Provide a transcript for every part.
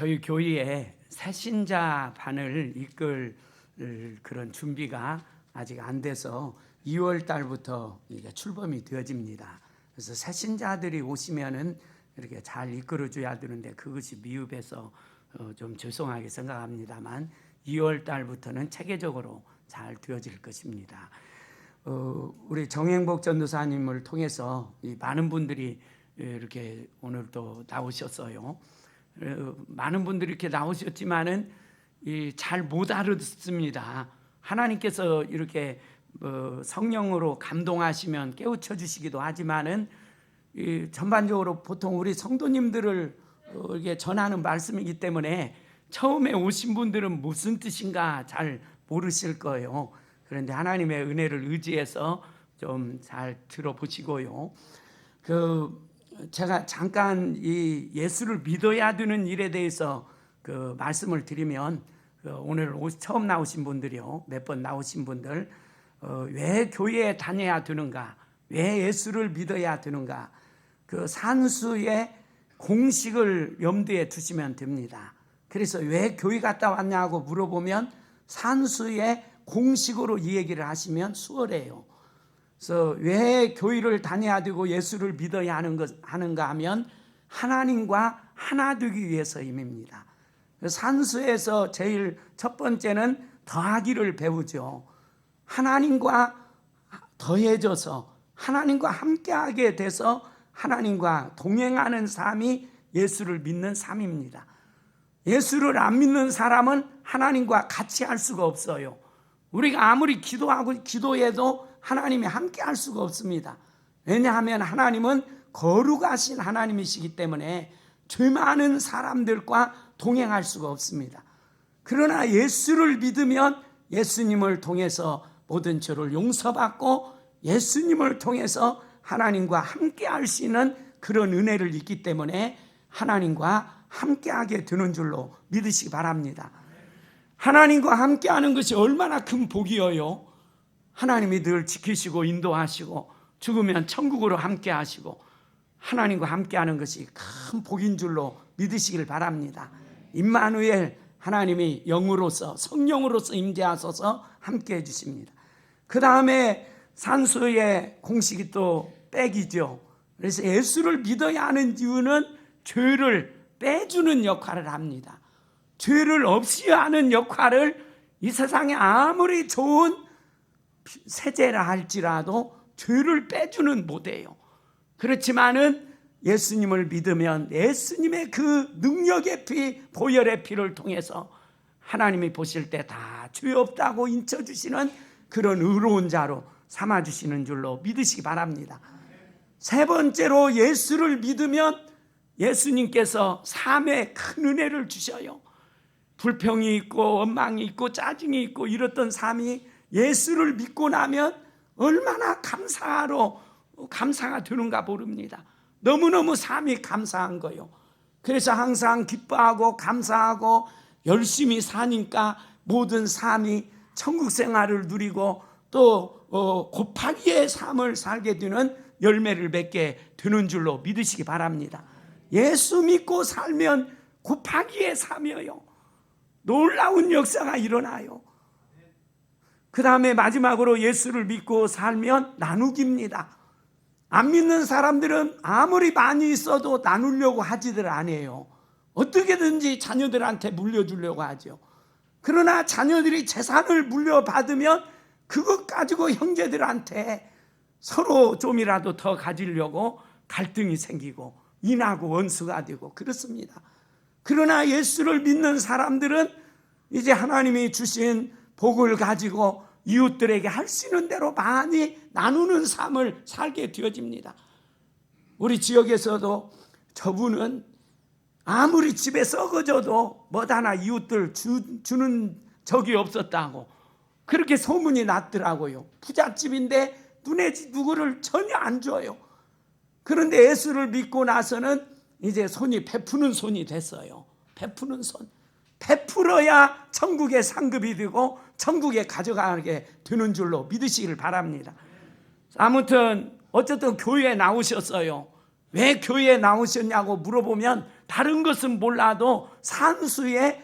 저희 교회에 새신자반을 이끌 그런 준비가 아직 안 돼서 2월 달부터 이게 출범이 되어집니다. 그래서 새신자들이 오시면은 이렇게 잘 이끌어줘야 되는데 그것이 미흡해서 좀 죄송하게 생각합니다만 2월 달부터는 체계적으로 잘 되어질 것입니다. 우리 정행복 전도사님을 통해서 많은 분들이 이렇게 오늘 또 나오셨어요. 많은 분들이 이렇게 나오셨지만은 잘 못 알아듣습니다. 하나님께서 이렇게 성령으로 감동하시면 깨우쳐 주시기도 하지만은 전반적으로 보통 우리 성도님들을 이게 전하는 말씀이기 때문에 처음에 오신 분들은 무슨 뜻인가 잘 모르실 거예요. 그런데 하나님의 은혜를 의지해서 좀 잘 들어보시고요. 제가 잠깐 이 예수를 믿어야 되는 일에 대해서 말씀을 드리면 오늘 처음 나오신 분들이요, 몇 번 나오신 분들 왜 교회에 다녀야 되는가, 왜 예수를 믿어야 되는가, 그 산수의 공식을 염두에 두시면 됩니다. 그래서 왜 교회 갔다 왔냐고 물어보면 산수의 공식으로 이 얘기를 하시면 수월해요. 그래서 왜 교회를 다녀야 되고 예수를 믿어야 하는가 하면 하나님과 하나 되기 위해서입니다. 산수에서 제일 첫 번째는 더하기를 배우죠. 하나님과 더해져서 하나님과 함께하게 돼서 하나님과 동행하는 삶이 예수를 믿는 삶입니다. 예수를 안 믿는 사람은 하나님과 같이 할 수가 없어요. 우리가 아무리 기도해도 하나님이 함께 할 수가 없습니다. 왜냐하면 하나님은 거룩하신 하나님이시기 때문에 죄 많은 사람들과 동행할 수가 없습니다. 그러나 예수를 믿으면 예수님을 통해서 모든 죄를 용서받고 예수님을 통해서 하나님과 함께 할 수 있는 그런 은혜를 있기 때문에 하나님과 함께하게 되는 줄로 믿으시기 바랍니다. 하나님과 함께하는 것이 얼마나 큰 복이에요. 하나님이 늘 지키시고 인도하시고 죽으면 천국으로 함께하시고 하나님과 함께하는 것이 큰 복인 줄로 믿으시길 바랍니다. 임마누엘, 하나님이 영으로서 성령으로서 임재하셔서 함께해 주십니다. 그 다음에 산수의 공식이 또 빼기죠. 그래서 예수를 믿어야 하는 이유는 죄를 빼주는 역할을 합니다. 죄를 없이 하는 역할을 이 세상에 아무리 좋은 세제라 할지라도 죄를 빼주는 못해요. 그렇지만은 예수님을 믿으면 예수님의 그 능력의 피, 보혈의 피를 통해서 하나님이 보실 때 다 죄 없다고 인쳐주시는 그런 의로운 자로 삼아주시는 줄로 믿으시기 바랍니다. 세 번째로 예수를 믿으면 예수님께서 삶에 큰 은혜를 주셔요. 불평이 있고 원망이 있고 짜증이 있고 이랬던 삶이 예수를 믿고 나면 얼마나 감사가 되는가 모릅니다. 너무너무 삶이 감사한 거예요. 그래서 항상 기뻐하고 감사하고 열심히 사니까 모든 삶이 천국 생활을 누리고 또 곱하기의 삶을 살게 되는 열매를 맺게 되는 줄로 믿으시기 바랍니다. 예수 믿고 살면 곱하기의 삶이에요. 놀라운 역사가 일어나요. 그 다음에 마지막으로 예수를 믿고 살면 나누기입니다. 안 믿는 사람들은 아무리 많이 있어도 나누려고 하지들 않아요. 어떻게든지 자녀들한테 물려주려고 하죠. 그러나 자녀들이 재산을 물려받으면 그것 가지고 형제들한테 서로 좀이라도 더 가지려고 갈등이 생기고 인하고 원수가 되고 그렇습니다. 그러나 예수를 믿는 사람들은 이제 하나님이 주신 복을 가지고 이웃들에게 할 수 있는 대로 많이 나누는 삶을 살게 되어집니다. 우리 지역에서도 저분은 아무리 집에 썩어져도 뭐 하나 이웃들 주는 적이 없었다고 그렇게 소문이 났더라고요. 부잣집인데 눈에 누구를 전혀 안 줘요. 그런데 예수를 믿고 나서는 이제 손이 베푸는 손이 됐어요. 베푸는 손. 베풀어야 천국의 상급이 되고 천국에 가져가게 되는 줄로 믿으시길 바랍니다. 아무튼 어쨌든 교회에 나오셨어요. 왜 교회에 나오셨냐고 물어보면 다른 것은 몰라도 산수의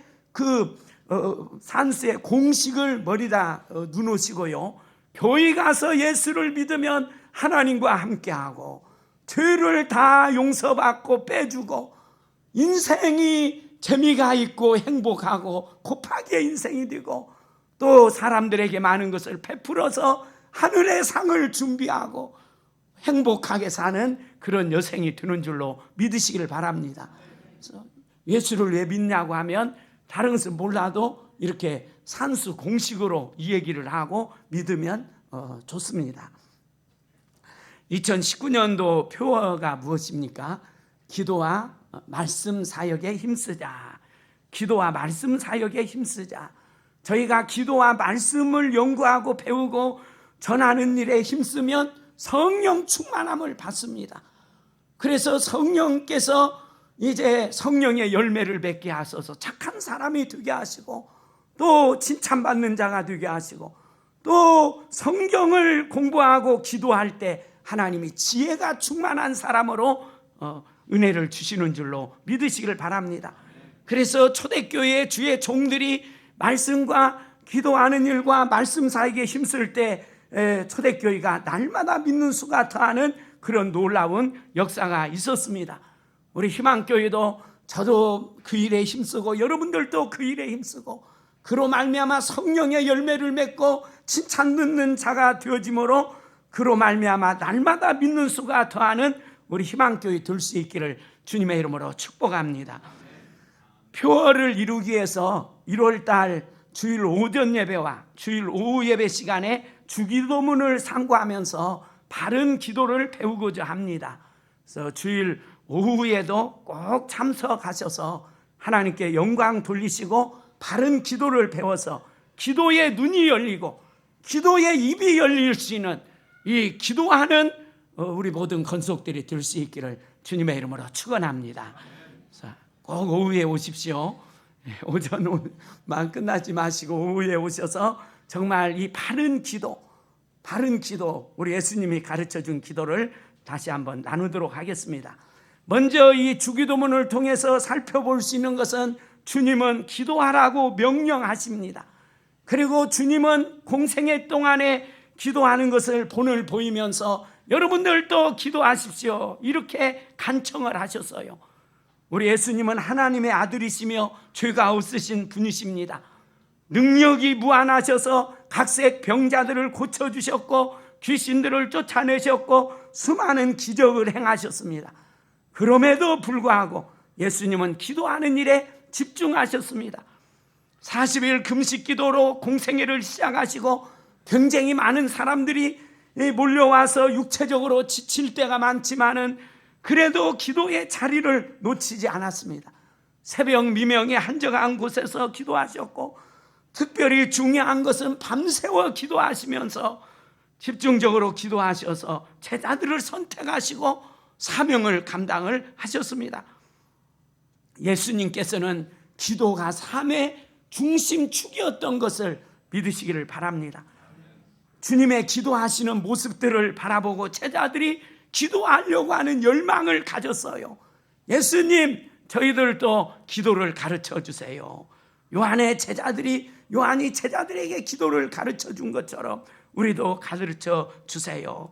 산수의 공식을 머리다 누놓으시고요, 교회 가서 예수를 믿으면 하나님과 함께하고 죄를 다 용서받고 빼주고 인생이 재미가 있고 행복하고 곱하기의 인생이 되고 또 사람들에게 많은 것을 베풀어서 하늘의 상을 준비하고 행복하게 사는 그런 여생이 되는 줄로 믿으시기를 바랍니다. 그래서 예수를 왜 믿냐고 하면 다른 것은 몰라도 이렇게 산수 공식으로 이 얘기를 하고 믿으면 좋습니다. 2019년도 표어가 무엇입니까? 기도와 말씀 사역에 힘쓰자. 기도와 말씀 사역에 힘쓰자. 저희가 기도와 말씀을 연구하고 배우고 전하는 일에 힘쓰면 성령 충만함을 받습니다. 그래서 성령께서 이제 성령의 열매를 맺게 하셔서 착한 사람이 되게 하시고 또 칭찬받는 자가 되게 하시고 또 성경을 공부하고 기도할 때 하나님이 지혜가 충만한 사람으로 은혜를 주시는 줄로 믿으시기를 바랍니다. 그래서 초대교회의 주의 종들이 말씀과 기도하는 일과 말씀 사역에 힘쓸 때 초대교회가 날마다 믿는 수가 더하는 그런 놀라운 역사가 있었습니다. 우리 희망교회도 저도 그 일에 힘쓰고 여러분들도 그 일에 힘쓰고 그로 말미암아 성령의 열매를 맺고 칭찬 듣는 자가 되어짐으로 그로 말미암아 날마다 믿는 수가 더하는 우리 희망교회 될 수 있기를 주님의 이름으로 축복합니다. 표어를 이루기 위해서 1월달 주일 오전 예배와 주일 오후 예배 시간에 주기도문을 상고하면서 바른 기도를 배우고자 합니다. 그래서 주일 오후에도 꼭 참석하셔서 하나님께 영광 돌리시고 바른 기도를 배워서 기도의 눈이 열리고 기도의 입이 열릴 수 있는 이 기도하는 우리 모든 건속들이 될 수 있기를 주님의 이름으로 축원합니다. 꼭 오후에 오십시오. 오전만 끝나지 마시고 오후에 오셔서 정말 이 바른 기도 우리 예수님이 가르쳐준 기도를 다시 한번 나누도록 하겠습니다. 먼저 이 주기도문을 통해서 살펴볼 수 있는 것은 주님은 기도하라고 명령하십니다. 그리고 주님은 공생애 동안에 기도하는 것을 본을 보이면서 여러분들도 기도하십시오 이렇게 간청을 하셨어요. 우리 예수님은 하나님의 아들이시며 죄가 없으신 분이십니다. 능력이 무한하셔서 각색 병자들을 고쳐주셨고 귀신들을 쫓아내셨고 수많은 기적을 행하셨습니다. 그럼에도 불구하고 예수님은 기도하는 일에 집중하셨습니다. 40일 금식 기도로 공생애를 시작하시고 굉장히 많은 사람들이 몰려와서 육체적으로 지칠 때가 많지만은 그래도 기도의 자리를 놓치지 않았습니다. 새벽 미명에 한적한 곳에서 기도하셨고 특별히 중요한 것은 밤새워 기도하시면서 집중적으로 기도하셔서 제자들을 선택하시고 사명을 감당을 하셨습니다. 예수님께서는 기도가 삶의 중심축이었던 것을 믿으시기를 바랍니다. 주님의 기도하시는 모습들을 바라보고 제자들이 기도하려고 하는 열망을 가졌어요. 예수님, 저희들도 기도를 가르쳐 주세요. 요한이 제자들에게 기도를 가르쳐 준 것처럼 우리도 가르쳐 주세요.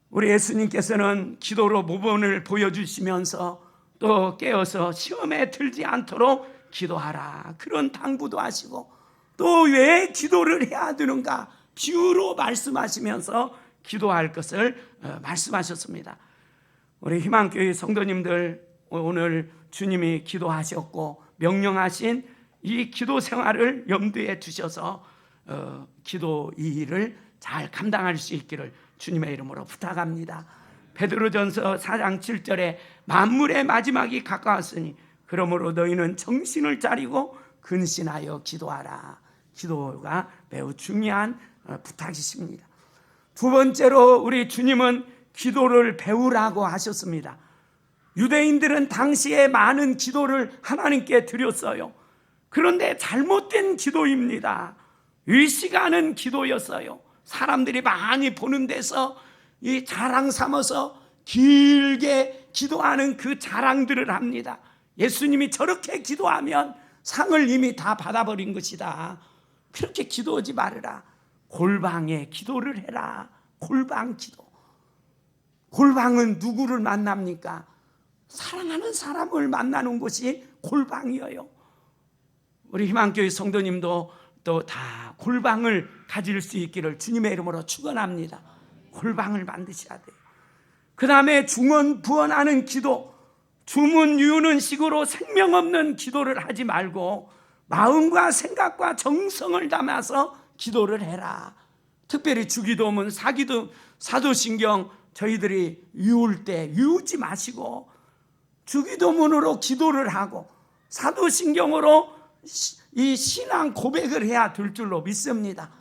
우리 예수님께서는 기도로 모범을 보여주시면서 또 깨어서 시험에 들지 않도록 기도하라 그런 당부도 하시고 또 왜 기도를 해야 되는가 비유로 말씀하시면서 기도할 것을 말씀하셨습니다. 우리 희망교회 성도님들, 오늘 주님이 기도하셨고 명령하신 이 기도 생활을 염두에 두셔서 기도 이 일을 잘 감당할 수 있기를 주님의 이름으로 부탁합니다. 베드로전서 4장 7절에 만물의 마지막이 가까웠으니 그러므로 너희는 정신을 차리고 근신하여 기도하라. 기도가 매우 중요한 부탁이십니다. 두 번째로 우리 주님은 기도를 배우라고 하셨습니다. 유대인들은 당시에 많은 기도를 하나님께 드렸어요. 그런데 잘못된 기도입니다. 의식하는 기도였어요. 사람들이 많이 보는 데서 이 자랑 삼아서 길게 기도하는 그 자랑들을 합니다. 예수님이 저렇게 기도하면 상을 이미 다 받아버린 것이다. 그렇게 기도하지 말으라. 골방에 기도를 해라. 골방 기도. 골방은 누구를 만납니까? 사랑하는 사람을 만나는 곳이 골방이에요. 우리 희망교회 성도님도 또 다 골방을 가질 수 있기를 주님의 이름으로 축원합니다. 골방을 만드셔야 돼요. 그 다음에 중언부언하는 기도, 주문유는 식으로 생명 없는 기도를 하지 말고 마음과 생각과 정성을 담아서 기도를 해라. 특별히 주기도문, 사도신경 저희들이 외울 때 외우지 마시고 주기도문으로 기도를 하고 사도신경으로 이 신앙 고백을 해야 될 줄로 믿습니다.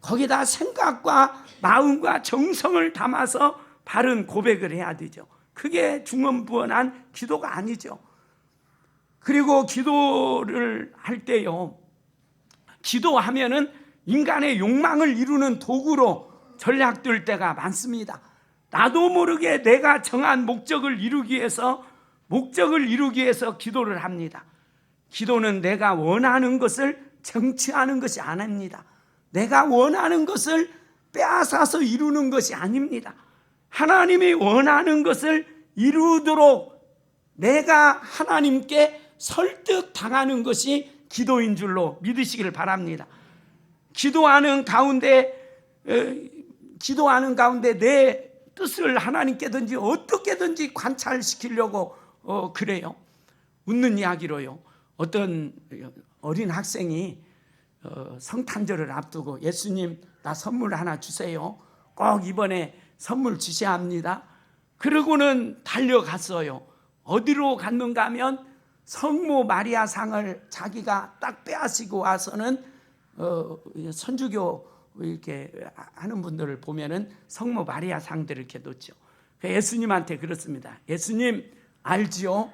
거기다 생각과 마음과 정성을 담아서 바른 고백을 해야 되죠. 그게 중언부언한 기도가 아니죠. 그리고 기도를 할 때요, 기도하면은 인간의 욕망을 이루는 도구로 전략될 때가 많습니다. 나도 모르게 내가 정한 목적을 이루기 위해서 기도를 합니다. 기도는 내가 원하는 것을 정치하는 것이 아닙니다. 내가 원하는 것을 빼앗아서 이루는 것이 아닙니다. 하나님이 원하는 것을 이루도록 내가 하나님께 설득당하는 것이 기도인 줄로 믿으시기를 바랍니다. 기도하는 가운데 내 뜻을 하나님께든지 어떻게든지 관찰시키려고 그래요. 웃는 이야기로요, 어떤 어린 학생이 성탄절을 앞두고 예수님 나 선물 하나 주세요, 꼭 이번에 선물 주셔야 합니다. 그러고는 달려갔어요. 어디로 갔는가 하면 성모 마리아 상을 자기가 딱 빼앗기고 와서는 선주교 이렇게 하는 분들을 보면은 성모 마리아 상들을 이렇게 놓죠. 예수님한테 그렇습니다. 예수님 알지요?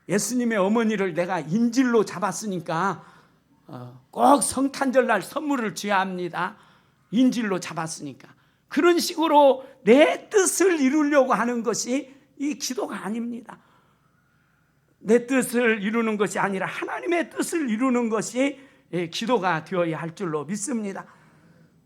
예수님의 어머니를 내가 인질로 잡았으니까 꼭 성탄절날 선물을 줘야 합니다. 인질로 잡았으니까. 그런 식으로 내 뜻을 이루려고 하는 것이 이 기도가 아닙니다. 내 뜻을 이루는 것이 아니라 하나님의 뜻을 이루는 것이 기도가 되어야 할 줄로 믿습니다.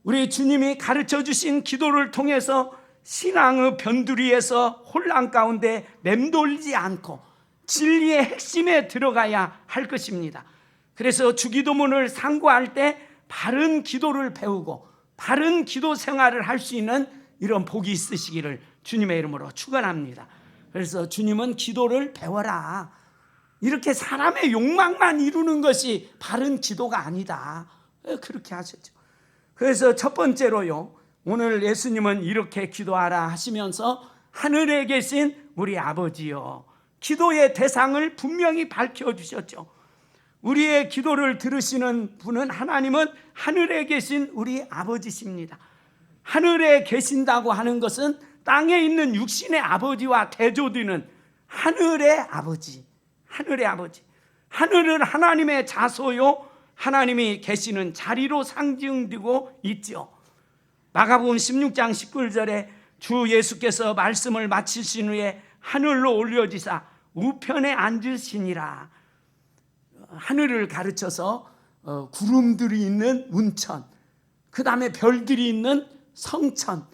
우리 주님이 가르쳐 주신 기도를 통해서 신앙의 변두리에서 혼란 가운데 맴돌지 않고 진리의 핵심에 들어가야 할 것입니다. 그래서 주기도문을 상고할 때 바른 기도를 배우고 바른 기도 생활을 할 수 있는 이런 복이 있으시기를 주님의 이름으로 축원합니다. 그래서 주님은 기도를 배워라, 이렇게 사람의 욕망만 이루는 것이 바른 기도가 아니다, 그렇게 하셨죠. 그래서 첫 번째로요, 오늘 예수님은 이렇게 기도하라 하시면서 하늘에 계신 우리 아버지요, 기도의 대상을 분명히 밝혀주셨죠. 우리의 기도를 들으시는 분은, 하나님은 하늘에 계신 우리 아버지십니다. 하늘에 계신다고 하는 것은 땅에 있는 육신의 아버지와 대조되는 하늘의 아버지, 하늘의 아버지. 하늘은 하나님의 자소요, 하나님이 계시는 자리로 상징되고 있죠. 마가복음 16장 19절에 주 예수께서 말씀을 마치신 후에 하늘로 올려지사 우편에 앉으시니라. 하늘을 가르쳐서 구름들이 있는 운천, 그 다음에 별들이 있는 성천,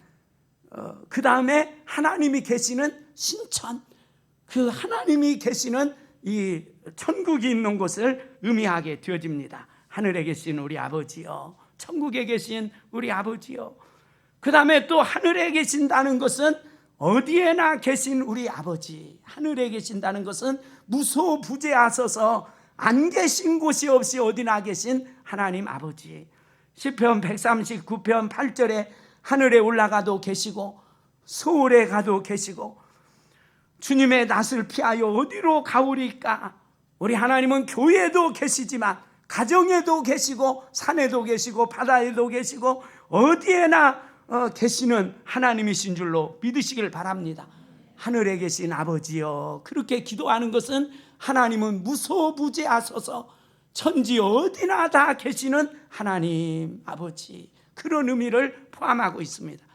그 다음에 하나님이 계시는 신천, 그 하나님이 계시는 이 천국이 있는 곳을 의미하게 되어집니다. 하늘에 계신 우리 아버지요, 천국에 계신 우리 아버지요. 그 다음에 또 하늘에 계신다는 것은 어디에나 계신 우리 아버지, 하늘에 계신다는 것은 무소부재하셔서 안 계신 곳이 없이 어디나 계신 하나님 아버지. 시편 139편 8절에 하늘에 올라가도 계시고 서울에 가도 계시고 주님의 낯을 피하여 어디로 가오리까. 우리 하나님은 교회에도 계시지만 가정에도 계시고 산에도 계시고 바다에도 계시고 어디에나 계시는 하나님이신 줄로 믿으시길 바랍니다. 하늘에 계신 아버지여, 그렇게 기도하는 것은 하나님은 무소부재하셔서 천지 어디나 다 계시는 하나님 아버지, 그런 의미를 포함하고 있습니다.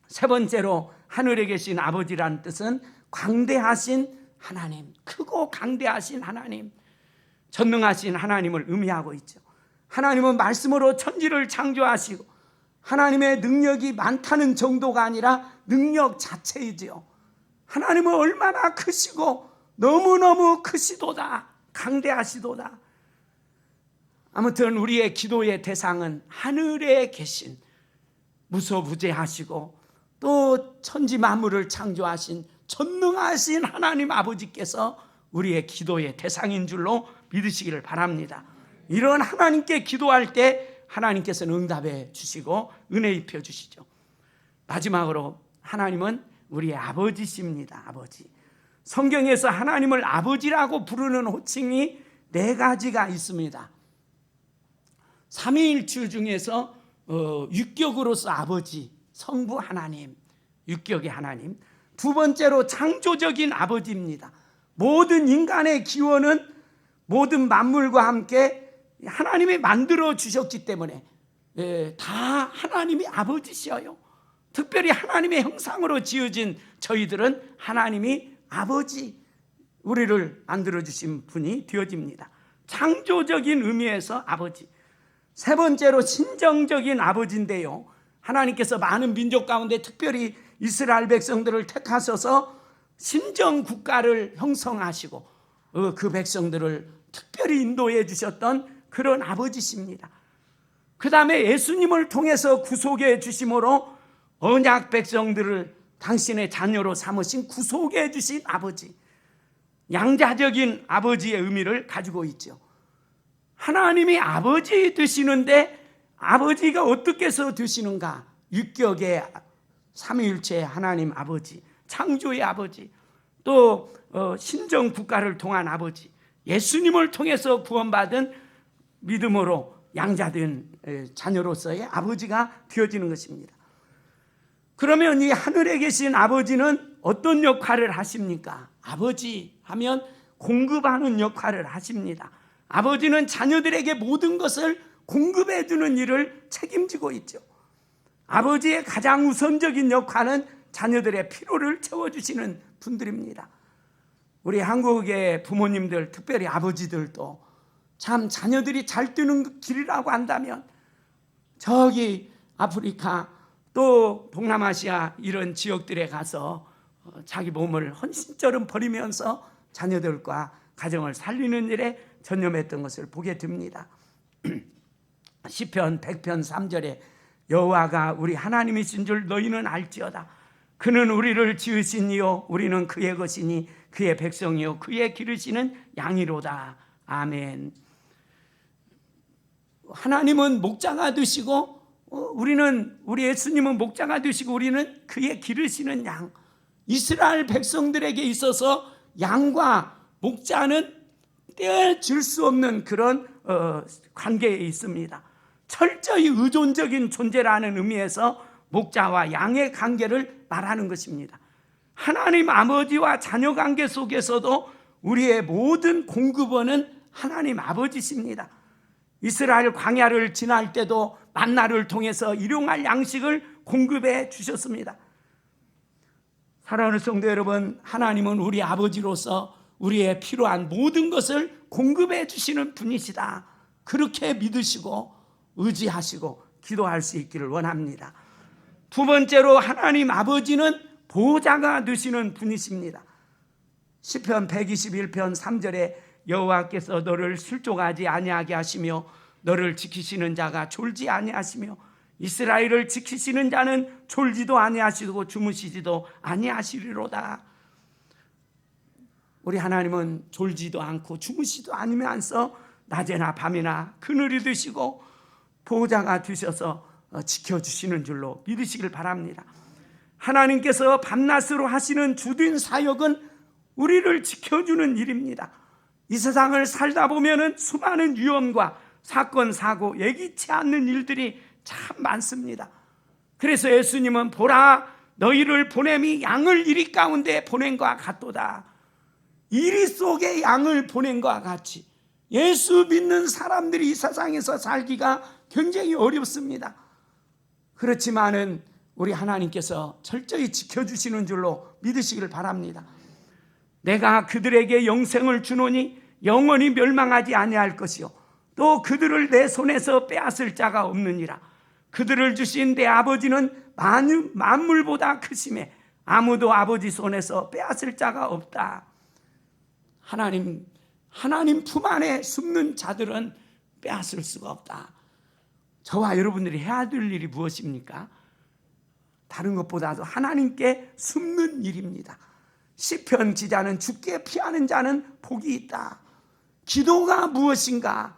세 번째로 하늘에 계신 아버지라는 뜻은 광대하신 하나님, 크고 강대하신 하나님, 전능하신 하나님을 의미하고 있죠. 하나님은 말씀으로 천지를 창조하시고 하나님의 능력이 많다는 정도가 아니라 능력 자체이지요. 하나님은 얼마나 크시고 너무너무 크시도다, 강대하시도다. 아무튼 우리의 기도의 대상은 하늘에 계신 무소부재하시고 또 천지 만물을 창조하신 전능하신 하나님 아버지께서 우리의 기도의 대상인 줄로 믿으시기를 바랍니다. 이런 하나님께 기도할 때 하나님께서는 응답해 주시고 은혜 입혀 주시죠. 마지막으로 하나님은 우리의 아버지십니다. 아버지. 성경에서 하나님을 아버지라고 부르는 호칭이 4가지가 있습니다. 삼위일체 중에서 육격으로서 아버지, 성부 하나님, 육격의 하나님. 두 번째로 창조적인 아버지입니다. 모든 인간의 기원은 모든 만물과 함께 하나님이 만들어 주셨기 때문에 다 하나님이 아버지시여요. 특별히 하나님의 형상으로 지어진 저희들은 하나님이 아버지, 우리를 만들어 주신 분이 되어집니다. 창조적인 의미에서 아버지. 세 번째로 신정적인 아버지인데요, 하나님께서 많은 민족 가운데 특별히 이스라엘 백성들을 택하셔서 신정 국가를 형성하시고 그 백성들을 특별히 인도해 주셨던 그런 아버지십니다. 그 다음에 예수님을 통해서 구속해 주심으로 언약 백성들을 당신의 자녀로 삼으신 구속해 주신 아버지, 양자적인 아버지의 의미를 가지고 있죠. 하나님이 아버지 되시는데 아버지가 어떻게 해서 되시는가? 육격의 삼위일체 하나님 아버지, 창조의 아버지, 또 신정 국가를 통한 아버지, 예수님을 통해서 구원받은 믿음으로 양자된 자녀로서의 아버지가 되어지는 것입니다. 그러면 이 하늘에 계신 아버지는 어떤 역할을 하십니까? 아버지 하면 공급하는 역할을 하십니다. 아버지는 자녀들에게 모든 것을 공급해 주는 일을 책임지고 있죠. 아버지의 가장 우선적인 역할은 자녀들의 필요를 채워주시는 분들입니다. 우리 한국의 부모님들, 특별히 아버지들도 참 자녀들이 잘 뛰는 길이라고 한다면 저기 아프리카 또 동남아시아 이런 지역들에 가서 자기 몸을 헌신처럼 버리면서 자녀들과 가정을 살리는 일에 전념했던 것을 보게 됩니다. 시편 100편 3절에 여호와가 우리 하나님이신 줄 너희는 알지어다. 그는 우리를 지으신 이요 우리는 그의 것이니 그의 백성이요 그의 기르시는 양이로다. 아멘. 하나님은 목자가 되시고 우리 예수님은 목자가 되시고 우리는 그의 기르시는 양. 이스라엘 백성들에게 있어서 양과 목자는 떼어줄 수 없는 그런 관계에 있습니다. 철저히 의존적인 존재라는 의미에서 목자와 양의 관계를 말하는 것입니다. 하나님 아버지와 자녀 관계 속에서도 우리의 모든 공급원은 하나님 아버지십니다. 이스라엘 광야를 지날 때도 만나를 통해서 일용할 양식을 공급해 주셨습니다. 사랑하는 성도 여러분, 하나님은 우리 아버지로서 우리의 필요한 모든 것을 공급해 주시는 분이시다. 그렇게 믿으시고 의지하시고 기도할 수 있기를 원합니다. 두 번째로 하나님 아버지는 보호자가 되시는 분이십니다. 시편 121편 3절에 여호와께서 너를 실족하지 아니하게 하시며 너를 지키시는 자가 졸지 아니하시며 이스라엘을 지키시는 자는 졸지도 아니하시고 주무시지도 아니하시리로다. 우리 하나님은 졸지도 않고 주무시도 아니면서 낮에나 밤이나 그늘이 되시고 보호자가 되셔서 지켜주시는 줄로 믿으시길 바랍니다. 하나님께서 밤낮으로 하시는 주된 사역은 우리를 지켜주는 일입니다. 이 세상을 살다 보면 수많은 위험과 사건, 사고, 예기치 않는 일들이 참 많습니다. 그래서 예수님은 보라 너희를 보냄이 양을 이리 가운데 보낸 것과 같도다. 이리 속에 양을 보낸 것과 같이 예수 믿는 사람들이 이 세상에서 살기가 굉장히 어렵습니다. 그렇지만은 우리 하나님께서 철저히 지켜주시는 줄로 믿으시길 바랍니다. 내가 그들에게 영생을 주노니 영원히 멸망하지 아니할 것이요 또 그들을 내 손에서 빼앗을 자가 없느니라. 그들을 주신 내 아버지는 만물보다 크심에 아무도 아버지 손에서 빼앗을 자가 없다. 하나님 품 안에 숨는 자들은 빼앗을 수가 없다. 저와 여러분들이 해야 될 일이 무엇입니까? 다른 것보다도 하나님께 숨는 일입니다. 시편 기자는 죽게 피하는 자는 복이 있다. 기도가 무엇인가?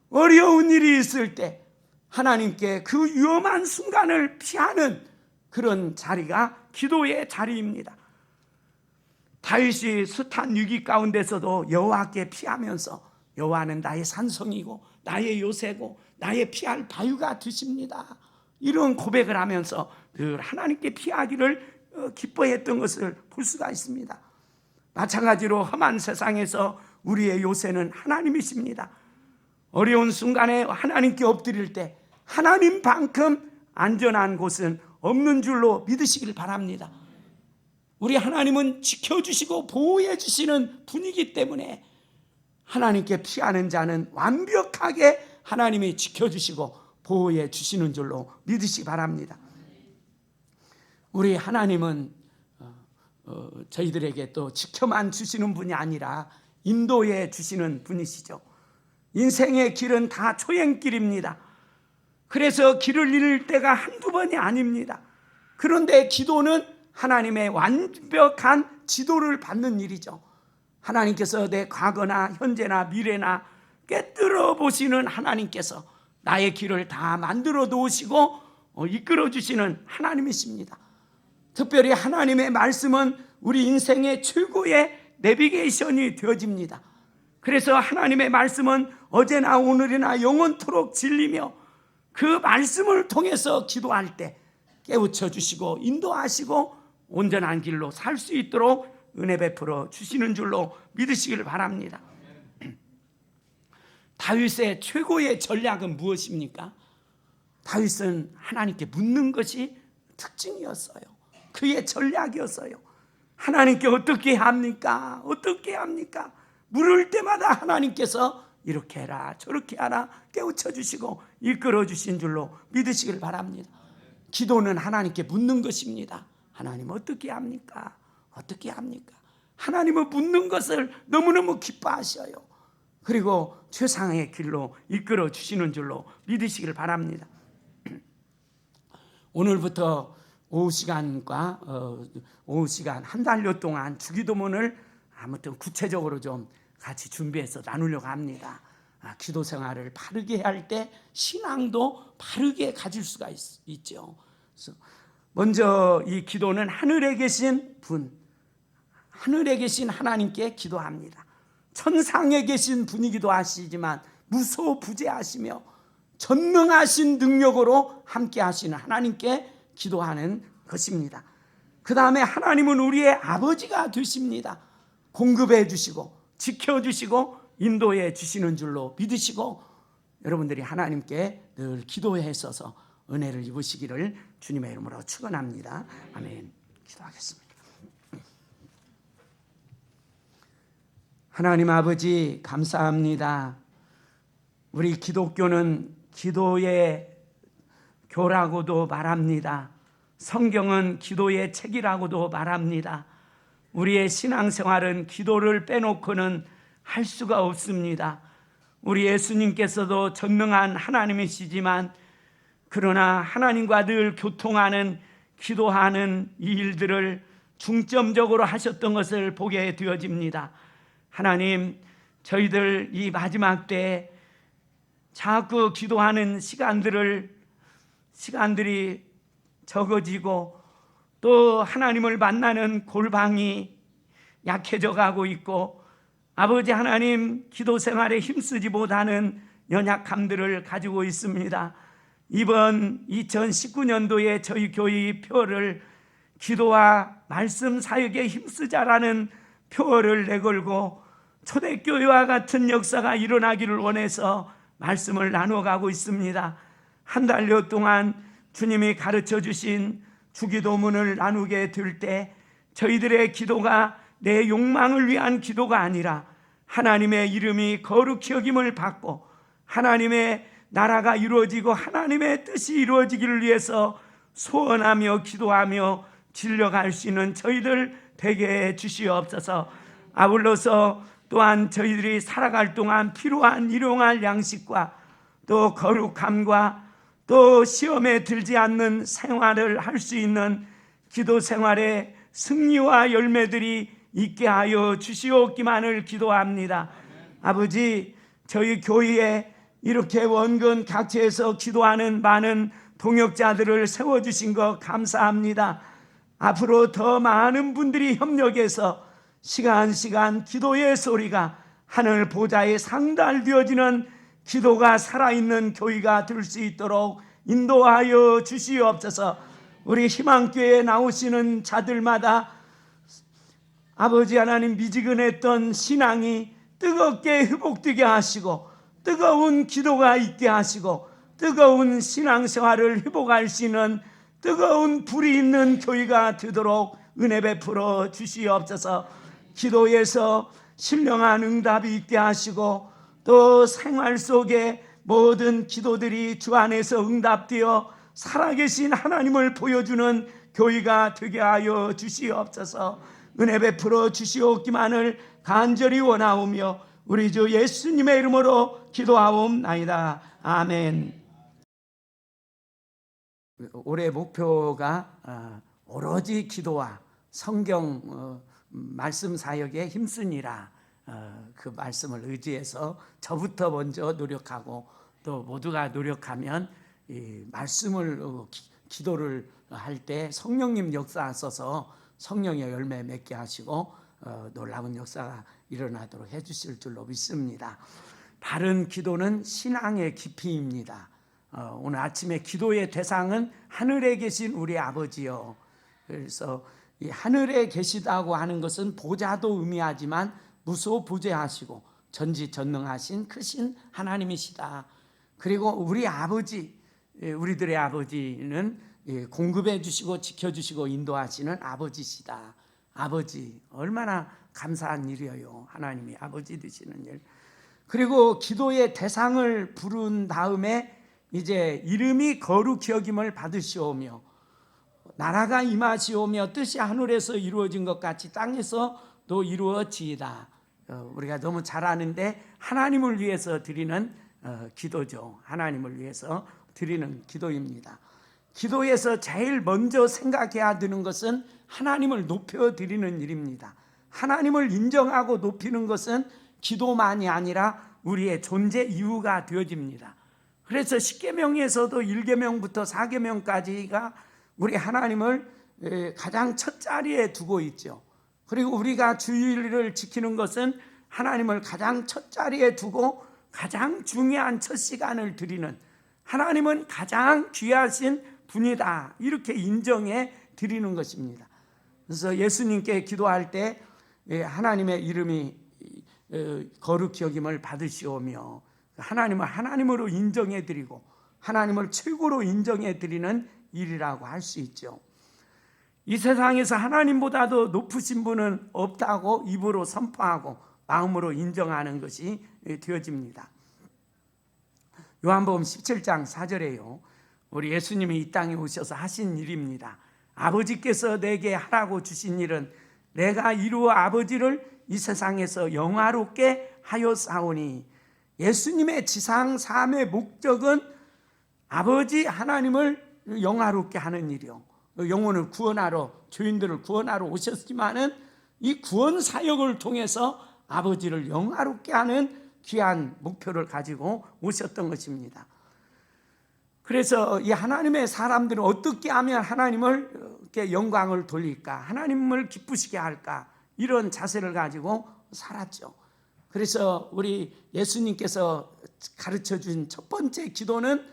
어려운 일이 있을 때 하나님께 그 위험한 순간을 피하는 그런 자리가 기도의 자리입니다. 다윗이 숱한 위기 가운데서도 여호와께 피하면서 여호와는 나의 산성이고 나의 요새고 나의 피할 바위가 되십니다. 이런 고백을 하면서 늘 하나님께 피하기를 기뻐했던 것을 볼 수가 있습니다. 마찬가지로 험한 세상에서 우리의 요새는 하나님이십니다. 어려운 순간에 하나님께 엎드릴 때 하나님만큼 안전한 곳은 없는 줄로 믿으시길 바랍니다. 우리 하나님은 지켜주시고 보호해 주시는 분이기 때문에 하나님께 피하는 자는 완벽하게 하나님이 지켜주시고 보호해 주시는 줄로 믿으시기 바랍니다. 우리 하나님은 저희들에게 또 지켜만 주시는 분이 아니라 인도해 주시는 분이시죠. 인생의 길은 다 초행길입니다. 그래서 길을 잃을 때가 한두 번이 아닙니다. 그런데 기도는 하나님의 완벽한 지도를 받는 일이죠. 하나님께서 내 과거나 현재나 미래나 꿰뚫어 보시는 하나님께서 나의 길을 다 만들어 놓으시고 이끌어 주시는 하나님이십니다. 특별히 하나님의 말씀은 우리 인생의 최고의 내비게이션이 되어집니다. 그래서 하나님의 말씀은 어제나 오늘이나 영원토록 진리며 그 말씀을 통해서 기도할 때 깨우쳐 주시고 인도하시고 온전한 길로 살 수 있도록 은혜 베풀어 주시는 줄로 믿으시길 바랍니다. 다윗의 최고의 전략은 무엇입니까? 다윗은 하나님께 묻는 것이 특징이었어요. 그의 전략이었어요. 하나님께 어떻게 합니까? 어떻게 합니까? 물을 때마다 하나님께서 이렇게 해라 저렇게 하라 깨우쳐 주시고 이끌어 주신 줄로 믿으시길 바랍니다. 기도는 하나님께 묻는 것입니다. 하나님 어떻게 합니까? 어떻게 합니까? 하나님은 묻는 것을 너무너무 기뻐하셔요. 그리고 최상의 길로 이끌어 주시는 줄로 믿으시길 바랍니다. 오늘부터 오후 시간 한 달여 동안 주기도문을 아무튼 구체적으로 좀 같이 준비해서 나누려고 합니다. 기도 생활을 바르게 할 때 신앙도 바르게 가질 수가 있죠. 먼저 이 기도는 하늘에 계신 분, 하늘에 계신 하나님께 기도합니다. 천상에 계신 분이기도 하시지만 무소부재하시며 전능하신 능력으로 함께 하시는 하나님께 기도하는 것입니다. 그 다음에 하나님은 우리의 아버지가 되십니다. 공급해 주시고 지켜주시고 인도해 주시는 줄로 믿으시고 여러분들이 하나님께 늘 기도해 있어서 은혜를 입으시기를 주님의 이름으로 축원합니다. 아멘. 기도하겠습니다. 하나님 아버지 감사합니다. 우리 기독교는 기도의 교라고도 말합니다. 성경은 기도의 책이라고도 말합니다. 우리의 신앙생활은 기도를 빼놓고는 할 수가 없습니다. 우리 예수님께서도 전능한 하나님이시지만 그러나 하나님과 늘 교통하는 기도하는 이 일들을 중점적으로 하셨던 것을 보게 되어집니다. 하나님, 저희들 이 마지막 때에 자꾸 기도하는 시간들이 적어지고 또 하나님을 만나는 골방이 약해져 가고 있고 아버지 하나님 기도 생활에 힘쓰지 못하는 연약함들을 가지고 있습니다. 이번 2019년도에 저희 교회 표어를 기도와 말씀 사역에 힘쓰자라는 표어를 내걸고 초대교회와 같은 역사가 일어나기를 원해서 말씀을 나눠가고 있습니다. 한 달여 동안 주님이 가르쳐 주신 주기도문을 나누게 될 때 저희들의 기도가 내 욕망을 위한 기도가 아니라 하나님의 이름이 거룩히 여김을 받고 하나님의 나라가 이루어지고 하나님의 뜻이 이루어지기를 위해서 소원하며 기도하며 진려갈 수 있는 저희들 되게 해 주시옵소서. 아울러서 또한 저희들이 살아갈 동안 필요한 일용할 양식과 또 거룩함과 또 시험에 들지 않는 생활을 할 수 있는 기도 생활의 승리와 열매들이 있게 하여 주시옵기만을 기도합니다. 아버지, 저희 교회에 이렇게 원근 각지에서 기도하는 많은 동역자들을 세워주신 것 감사합니다. 앞으로 더 많은 분들이 협력해서 시간 기도의 소리가 하늘 보좌에 상달되어지는 기도가 살아있는 교회가 될 수 있도록 인도하여 주시옵소서. 우리 희망교회에 나오시는 자들마다 아버지 하나님 미지근했던 신앙이 뜨겁게 회복되게 하시고 뜨거운 기도가 있게 하시고 뜨거운 신앙생활을 회복할 수 있는 뜨거운 불이 있는 교회가 되도록 은혜 베풀어 주시옵소서. 기도에서 신령한 응답이 있게 하시고 또 생활 속에 모든 기도들이 주 안에서 응답되어 살아계신 하나님을 보여주는 교회가 되게 하여 주시옵소서. 은혜 베풀어 주시옵기만을 간절히 원하오며 우리 주 예수님의 이름으로 기도하옵나이다. 아멘. 올해 목표가 오로지 기도와 성경 말씀 사역에 힘쓰니라. 그 말씀을 의지해서 저부터 먼저 노력하고 또 모두가 노력하면 이 말씀을 기도를 할 때 성령님 역사하셔서 성령의 열매 맺게 하시고 놀라운 역사가 일어나도록 해주실 줄로 믿습니다. 바른 기도는 신앙의 깊이입니다. 오늘 아침에 기도의 대상은 하늘에 계신 우리 아버지요. 그래서 이 하늘에 계시다고 하는 것은 보좌도 의미하지만 무소부재하시고 전지전능하신 크신 하나님이시다. 그리고 우리 아버지, 우리들의 아버지는 공급해 주시고 지켜주시고 인도하시는 아버지시다. 아버지, 얼마나 감사한 일이에요. 하나님이 아버지 되시는 일. 그리고 기도의 대상을 부른 다음에 이제 이름이 거룩히 여김을 받으시오며 나라가 임하시오며 뜻이 하늘에서 이루어진 것 같이 땅에서도 이루어지이다. 우리가 너무 잘 아는데 하나님을 위해서 드리는 기도죠. 하나님을 위해서 드리는 기도입니다. 기도에서 제일 먼저 생각해야 되는 것은 하나님을 높여드리는 일입니다. 하나님을 인정하고 높이는 것은 기도만이 아니라 우리의 존재 이유가 되어집니다. 그래서 10계명에서도 1계명부터 4계명까지가 우리 하나님을 가장 첫 자리에 두고 있죠. 그리고 우리가 주일을 지키는 것은 하나님을 가장 첫 자리에 두고 가장 중요한 첫 시간을 드리는, 하나님은 가장 귀하신 분이다 이렇게 인정해 드리는 것입니다. 그래서 예수님께 기도할 때 하나님의 이름이 거룩히 여김을 받으시오며 하나님을 하나님으로 인정해 드리고 하나님을 최고로 인정해 드리는 일이라고 할 수 있죠. 이 세상에서 하나님보다도 높으신 분은 없다고 입으로 선포하고 마음으로 인정하는 것이 되어집니다. 요한복음 17장 4절에요. 우리 예수님이 이 땅에 오셔서 하신 일입니다. 아버지께서 내게 하라고 주신 일은 내가 이루어 아버지를 이 세상에서 영화롭게 하였사오니. 예수님의 지상 삶의 목적은 아버지 하나님을 영화롭게 하는 일이요. 영혼을 구원하러, 죄인들을 구원하러 오셨지만은 이 구원 사역을 통해서 아버지를 영화롭게 하는 귀한 목표를 가지고 오셨던 것입니다. 그래서 이 하나님의 사람들은 어떻게 하면 하나님을 영광을 돌릴까, 하나님을 기쁘시게 할까, 이런 자세를 가지고 살았죠. 그래서 우리 예수님께서 가르쳐 준 첫 번째 기도는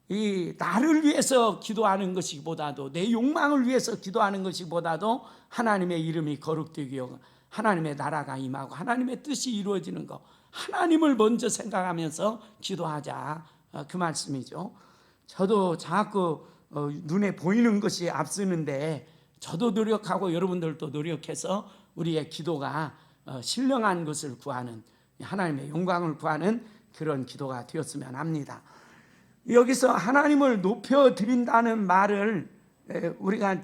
이 나를 위해서 기도하는 것이보다도, 내 욕망을 위해서 기도하는 것이보다도 하나님의 이름이 거룩되게 하고 하나님의 나라가 임하고 하나님의 뜻이 이루어지는 것, 하나님을 먼저 생각하면서 기도하자, 그 말씀이죠. 저도 자꾸 눈에 보이는 것이 앞서는데 저도 노력하고 여러분들도 노력해서 우리의 기도가 신령한 것을 구하는, 하나님의 영광을 구하는 그런 기도가 되었으면 합니다. 여기서 하나님을 높여드린다는 말을 우리가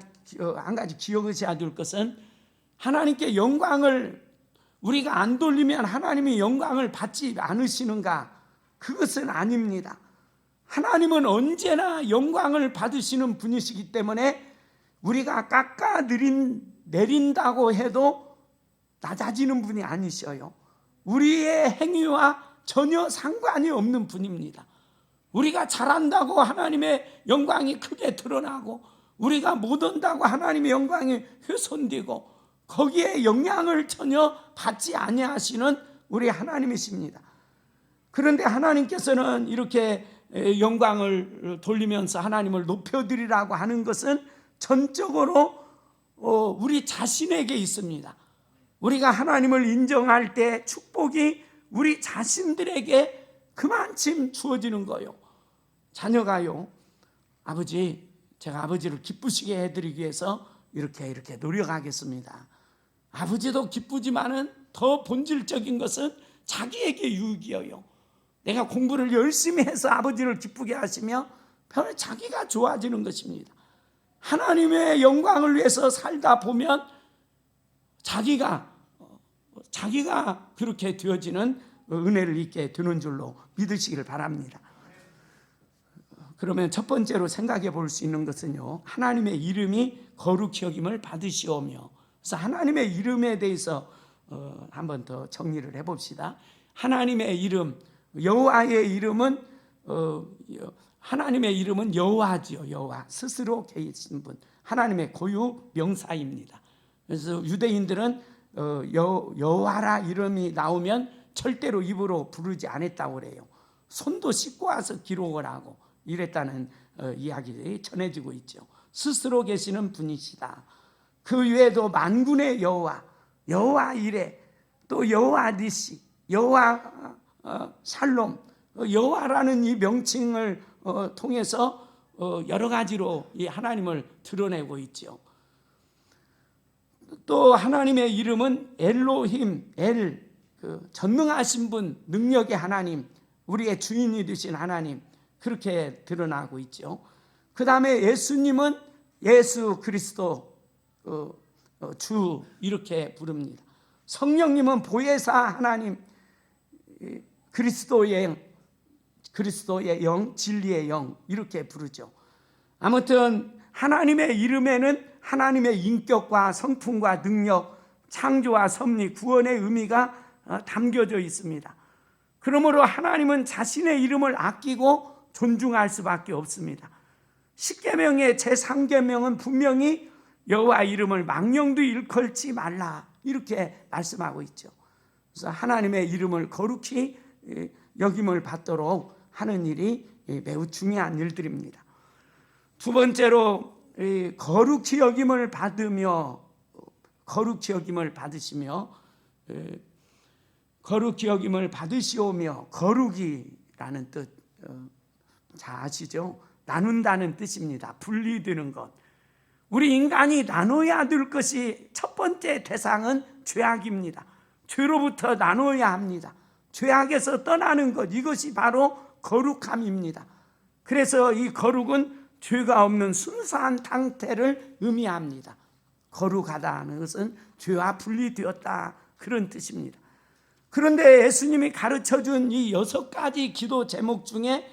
한 가지 기억하셔야 될 것은, 하나님께 영광을 우리가 안 돌리면 하나님이 영광을 받지 않으시는가? 그것은 아닙니다. 하나님은 언제나 영광을 받으시는 분이시기 때문에 우리가 내린다고 해도 낮아지는 분이 아니셔요. 우리의 행위와 전혀 상관이 없는 분입니다. 우리가 잘한다고 하나님의 영광이 크게 드러나고, 우리가 못한다고 하나님의 영광이 훼손되고, 거기에 영향을 전혀 받지 아니하시는 우리 하나님이십니다. 그런데 하나님께서는 이렇게 영광을 돌리면서 하나님을 높여드리라고 하는 것은 전적으로 우리 자신에게 있습니다. 우리가 하나님을 인정할 때 축복이 우리 자신들에게 그만큼 주어지는 거예요. 자녀가요, 아버지, 제가 아버지를 기쁘시게 해드리기 위해서 이렇게 노력하겠습니다. 아버지도 기쁘지만은 더 본질적인 것은 자기에게 유익이에요. 내가 공부를 열심히 해서 아버지를 기쁘게 하시며 자기가 좋아지는 것입니다. 하나님의 영광을 위해서 살다 보면 자기가 그렇게 되어지는 은혜를 잊게 되는 줄로 믿으시기를 바랍니다. 그러면 첫 번째로 생각해 볼 수 있는 것은요, 하나님의 이름이 거룩히 여김을 받으시오며. 그래서 하나님의 이름에 대해서 한번 더 정리를 해봅시다. 하나님의 이름, 여호와의 이름은 하나님의 이름은 여호와지요. 여호와, 스스로 계신 분, 하나님의 고유 명사입니다. 그래서 유대인들은 여호와라 이름이 나오면 절대로 입으로 부르지 않았다고 그래요. 손도 씻고 와서 기록을 하고 이랬다는 이야기들이 전해지고 있죠. 스스로 계시는 분이시다. 그 외에도 만군의 여호와, 여호와 이레, 또 여호와 니시, 여호와 샬롬, 여호와라는 이 명칭을 통해서 여러 가지로 이 하나님을 드러내고 있죠. 또 하나님의 이름은 엘로힘, 전능하신 분, 능력의 하나님, 우리의 주인이 되신 하나님, 그렇게 드러나고 있죠. 그 다음에 예수님은 예수 그리스도 주, 이렇게 부릅니다. 성령님은 보혜사 하나님, 그리스도의 영, 진리의 영, 이렇게 부르죠. 아무튼 하나님의 이름에는 하나님의 인격과 성품과 능력, 창조와 섭리, 구원의 의미가 담겨져 있습니다. 그러므로 하나님은 자신의 이름을 아끼고 존중할 수밖에 없습니다. 십계명의 제3계명은 분명히 여호와 이름을 망령도 일컬지 말라, 이렇게 말씀하고 있죠. 그래서 하나님의 이름을 거룩히 여김을 받도록 하는 일이 매우 중요한 일들입니다. 두 번째로 거룩히 여김을 받으시며, 거룩히 여김을 받으시오며, 거룩이라는 뜻 잘 아시죠? 나눈다는 뜻입니다. 분리되는 것. 우리 인간이 나눠야 될 것이 첫 번째 대상은 죄악입니다. 죄로부터 나눠야 합니다. 죄악에서 떠나는 것, 이것이 바로 거룩함입니다. 그래서 이 거룩은 죄가 없는 순수한 상태를 의미합니다. 거룩하다는 것은 죄와 분리되었다, 그런 뜻입니다. 그런데 예수님이 가르쳐준 이 6가지 기도 제목 중에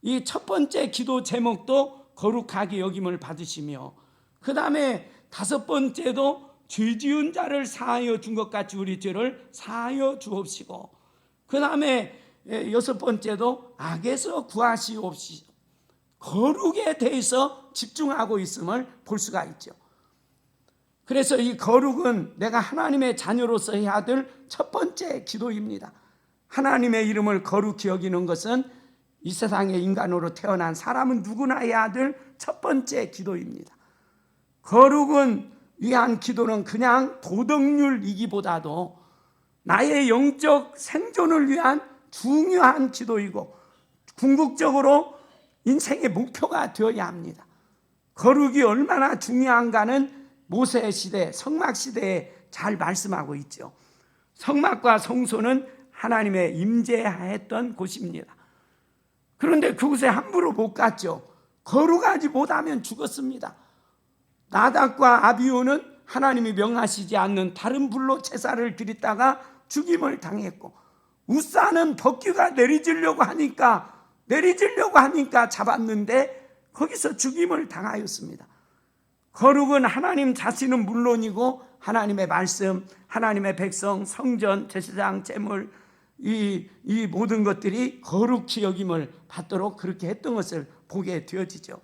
이 첫 번째 기도 제목도 거룩하게 여김을 받으시며, 그 다음에 5번째도 죄 지은 자를 사하여 준 것 같이 우리 죄를 사하여 주옵시고, 그 다음에 6번째도 악에서 구하시옵시고, 거룩에 대해서 집중하고 있음을 볼 수가 있죠. 그래서 이 거룩은 내가 하나님의 자녀로서 해야 될 첫 번째 기도입니다. 하나님의 이름을 거룩히 여기는 것은 이 세상에 인간으로 태어난 사람은 누구나 해야 될 첫 번째 기도입니다. 거룩은 위한 기도는 그냥 도덕률이기보다도 나의 영적 생존을 위한 중요한 기도이고 궁극적으로 인생의 목표가 되어야 합니다. 거룩이 얼마나 중요한가는 모세 시대, 성막 시대에 잘 말씀하고 있죠. 성막과 성소는 하나님의 임재하였던 곳입니다. 그런데 그곳에 함부로 못 갔죠. 거룩하지 못하면 죽었습니다. 나답과 아비후는 하나님이 명하시지 않는 다른 불로 제사를 드리다가 죽임을 당했고, 우사는 덕기가 내리지려고 하니까 잡았는데 거기서 죽임을 당하였습니다. 거룩은 하나님 자신은 물론이고 하나님의 말씀, 하나님의 백성, 성전, 제사장, 제물, 이 모든 것들이 거룩히 여김을 받도록 그렇게 했던 것을 보게 되어지죠.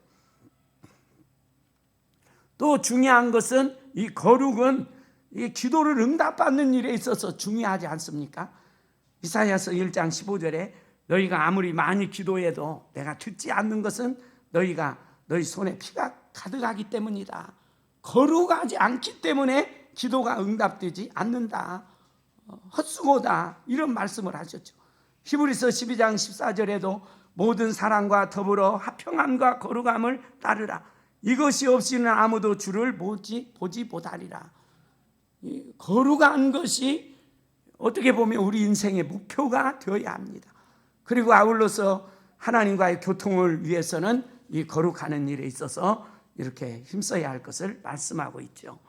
또 중요한 것은 이 거룩은 이 기도를 응답받는 일에 있어서 중요하지 않습니까? 이사야서 1장 15절에 너희가 아무리 많이 기도해도 내가 듣지 않는 것은 너희 손에 피가 가득하기 때문이다. 거룩하지 않기 때문에 기도가 응답되지 않는다. 헛수고다. 이런 말씀을 하셨죠. 히브리서 12장 14절에도 모든 사랑과 더불어 화평함과 거룩함을 따르라. 이것이 없이는 아무도 주를 보지 못하리라. 거룩한 것이 어떻게 보면 우리 인생의 목표가 되어야 합니다. 그리고 아울러서 하나님과의 교통을 위해서는 이 거룩하는 일에 있어서 이렇게 힘써야 할 것을 말씀하고 있죠.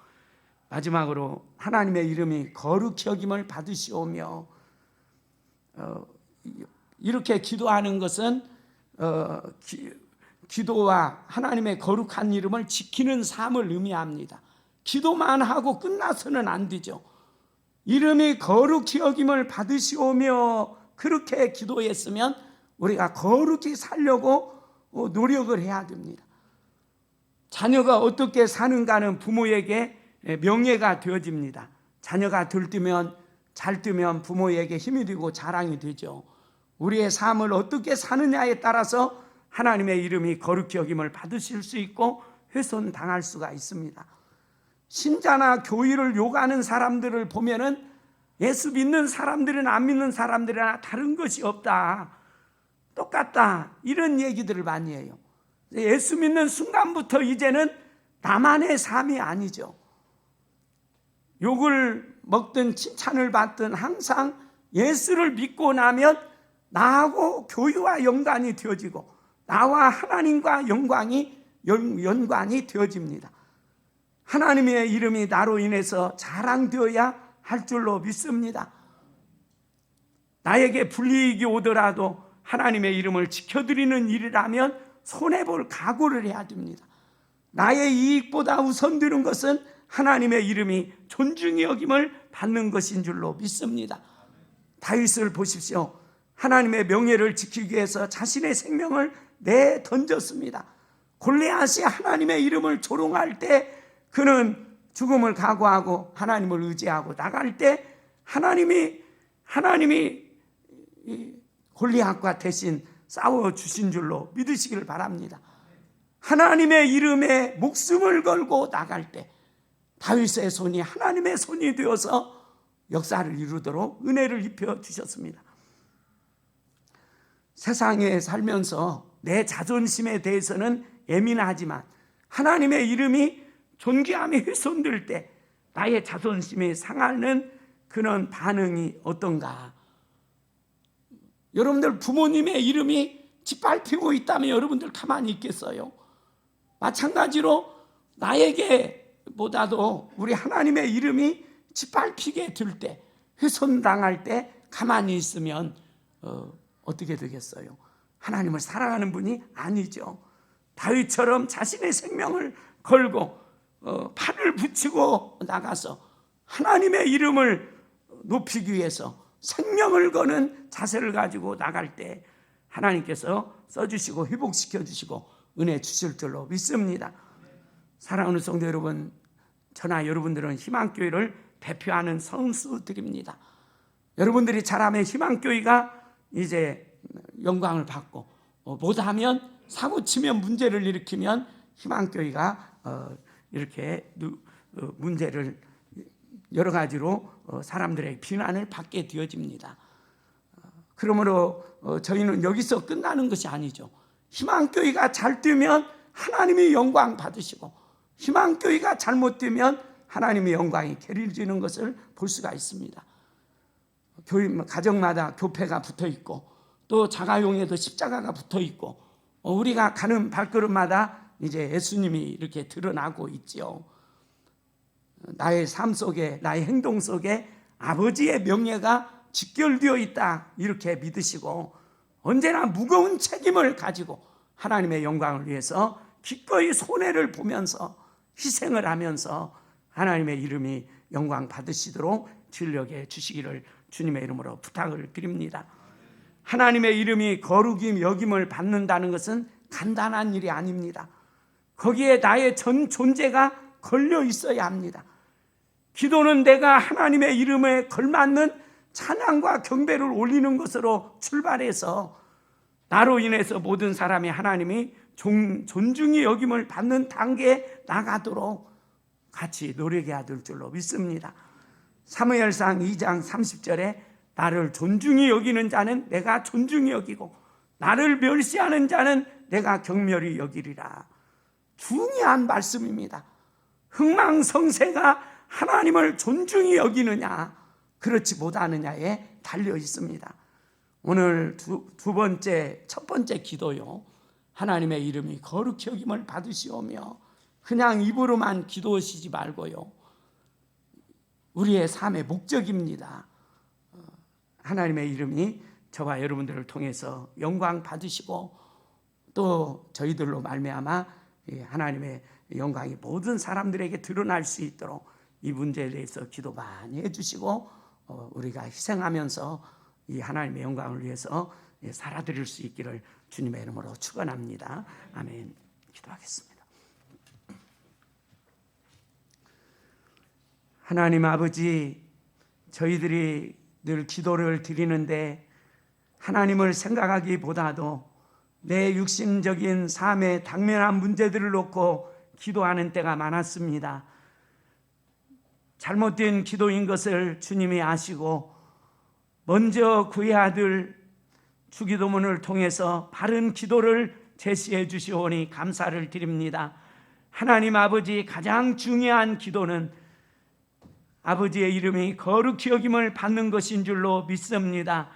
마지막으로 하나님의 이름이 거룩히 여김을 받으시오며, 이렇게 기도하는 것은 기도와 하나님의 거룩한 이름을 지키는 삶을 의미합니다. 기도만 하고 끝나서는 안 되죠. 이름이 거룩히 여김을 받으시오며 그렇게 기도했으면 우리가 거룩히 살려고 노력을 해야 됩니다. 자녀가 어떻게 사는가는 부모에게 명예가 되어집니다. 자녀가 잘 뜨면 부모에게 힘이 되고 자랑이 되죠. 우리의 삶을 어떻게 사느냐에 따라서 하나님의 이름이 거룩히 여김을 받으실 수 있고 훼손당할 수가 있습니다. 신자나 교회를 욕하는 사람들을 보면은 예수 믿는 사람들이나 안 믿는 사람들이나 다른 것이 없다, 똑같다, 이런 얘기들을 많이 해요. 예수 믿는 순간부터 이제는 나만의 삶이 아니죠. 욕을 먹든 칭찬을 받든 항상 예수를 믿고 나면 나하고 교회와 연관이 되어지고 나와 하나님과 연관이 되어집니다. 하나님의 이름이 나로 인해서 자랑되어야 할 줄로 믿습니다. 나에게 불이익이 오더라도 하나님의 이름을 지켜드리는 일이라면 손해볼 각오를 해야 됩니다. 나의 이익보다 우선되는 것은 하나님의 이름이 존중이 여김을 받는 것인 줄로 믿습니다. 다윗을 보십시오. 하나님의 명예를 지키기 위해서 자신의 생명을 내던졌습니다. 골리앗이 하나님의 이름을 조롱할 때 그는 죽음을 각오하고 하나님을 의지하고 나갈 때 하나님이 골리앗과 대신 싸워주신 줄로 믿으시기를 바랍니다. 하나님의 이름에 목숨을 걸고 나갈 때 다윗의 손이 하나님의 손이 되어서 역사를 이루도록 은혜를 입혀주셨습니다. 세상에 살면서 내 자존심에 대해서는 예민하지만 하나님의 이름이 존귀함이 훼손될 때 나의 자존심이 상하는 그런 반응이 어떤가? 여러분들 부모님의 이름이 짓밟히고 있다면 여러분들 가만히 있겠어요? 마찬가지로 나에게보다도 우리 하나님의 이름이 짓밟히게 될 때, 훼손당할 때 가만히 있으면 어떻게 되겠어요? 하나님을 사랑하는 분이 아니죠. 다윗처럼 자신의 생명을 걸고 팔을 붙이고 나가서 하나님의 이름을 높이기 위해서 생명을 거는 자세를 가지고 나갈 때 하나님께서 써주시고 회복시켜 주시고 은혜 주실 줄로 믿습니다. 사랑하는 성도 여러분, 저나 여러분들은 희망교회를 대표하는 선수들입니다. 여러분들이 잘하면 희망교회가 이제 영광을 받고, 못하면 사고치면 문제를 일으키면 희망교회가 이렇게 문제를 여러 가지로 사람들의 비난을 받게 되어집니다. 그러므로 저희는 여기서 끝나는 것이 아니죠. 희망교회가 잘 뜨면 하나님이 영광 받으시고, 희망교회가 잘못되면 하나님의 영광이 게을리는 것을 볼 수가 있습니다. 교회 가정마다 교패가 붙어 있고, 또 자가용에도 십자가가 붙어 있고, 우리가 가는 발걸음마다 이제 예수님이 이렇게 드러나고 있지요. 나의 삶 속에, 나의 행동 속에 아버지의 명예가 직결되어 있다, 이렇게 믿으시고 언제나 무거운 책임을 가지고 하나님의 영광을 위해서 기꺼이 손해를 보면서 희생을 하면서 하나님의 이름이 영광 받으시도록 진력해 주시기를 주님의 이름으로 부탁을 드립니다. 하나님의 이름이 거룩이 여김을 받는다는 것은 간단한 일이 아닙니다. 거기에 나의 전 존재가 걸려 있어야 합니다. 기도는 내가 하나님의 이름에 걸맞는 찬양과 경배를 올리는 것으로 출발해서 나로 인해서 모든 사람이 하나님이 존중이 여김을 받는 단계에 나가도록 같이 노력해야 될 줄로 믿습니다. 사무엘상 2장 30절에 나를 존중히 여기는 자는 내가 존중히 여기고 나를 멸시하는 자는 내가 경멸히 여기리라. 중요한 말씀입니다. 흥망성쇠가 하나님을 존중히 여기느냐 그렇지 못하느냐에 달려 있습니다. 오늘 첫 번째 기도요, 하나님의 이름이 거룩히 여김을 받으시오며, 그냥 입으로만 기도하시지 말고요, 우리의 삶의 목적입니다. 하나님의 이름이 저와 여러분들을 통해서 영광 받으시고 또 저희들로 말미암아 하나님의 영광이 모든 사람들에게 드러날 수 있도록 이 문제에 대해서 기도 많이 해주시고 우리가 희생하면서 이 하나님의 영광을 위해서 살아드릴 수 있기를 주님의 이름으로 축원합니다. 아멘. 기도하겠습니다. 하나님 아버지, 저희들이 늘 기도를 드리는데 하나님을 생각하기보다도 내 육신적인 삶의 당면한 문제들을 놓고 기도하는 때가 많았습니다. 잘못된 기도인 것을 주님이 아시고 먼저 그의 아들 주기도문을 통해서 바른 기도를 제시해 주시오니 감사를 드립니다. 하나님 아버지, 가장 중요한 기도는 아버지의 이름이 거룩히 여김을 받는 것인 줄로 믿습니다.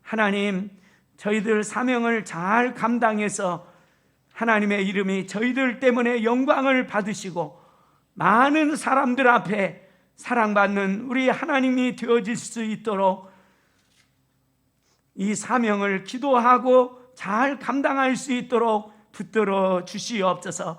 하나님, 저희들 사명을 잘 감당해서 하나님의 이름이 저희들 때문에 영광을 받으시고 많은 사람들 앞에 사랑받는 우리 하나님이 되어질 수 있도록 이 사명을 기도하고 잘 감당할 수 있도록 붙들어 주시옵소서.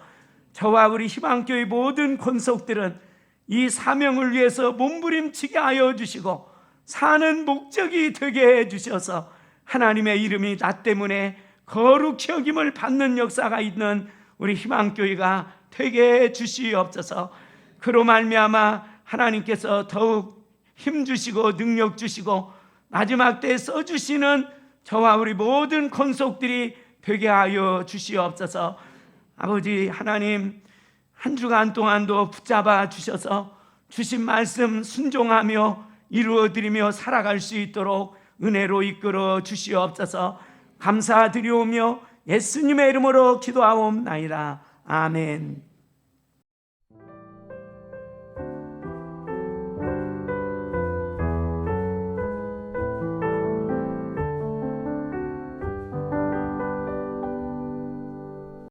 저와 우리 희망교회 모든 권속들은 이 사명을 위해서 몸부림치게 하여 주시고 사는 목적이 되게 해 주셔서 하나님의 이름이 나 때문에 거룩히 여김을 받는 역사가 있는 우리 희망교회가 되게 해 주시옵소서. 그로 말미암아 하나님께서 더욱 힘 주시고 능력 주시고 마지막 때에 써주시는 저와 우리 모든 권속들이 되게 하여 주시옵소서. 아버지 하나님, 한 주간 동안도 붙잡아 주셔서 주신 말씀 순종하며 이루어드리며 살아갈 수 있도록 은혜로 이끌어 주시옵소서. 감사드리오며 예수님의 이름으로 기도하옵나이다. 아멘.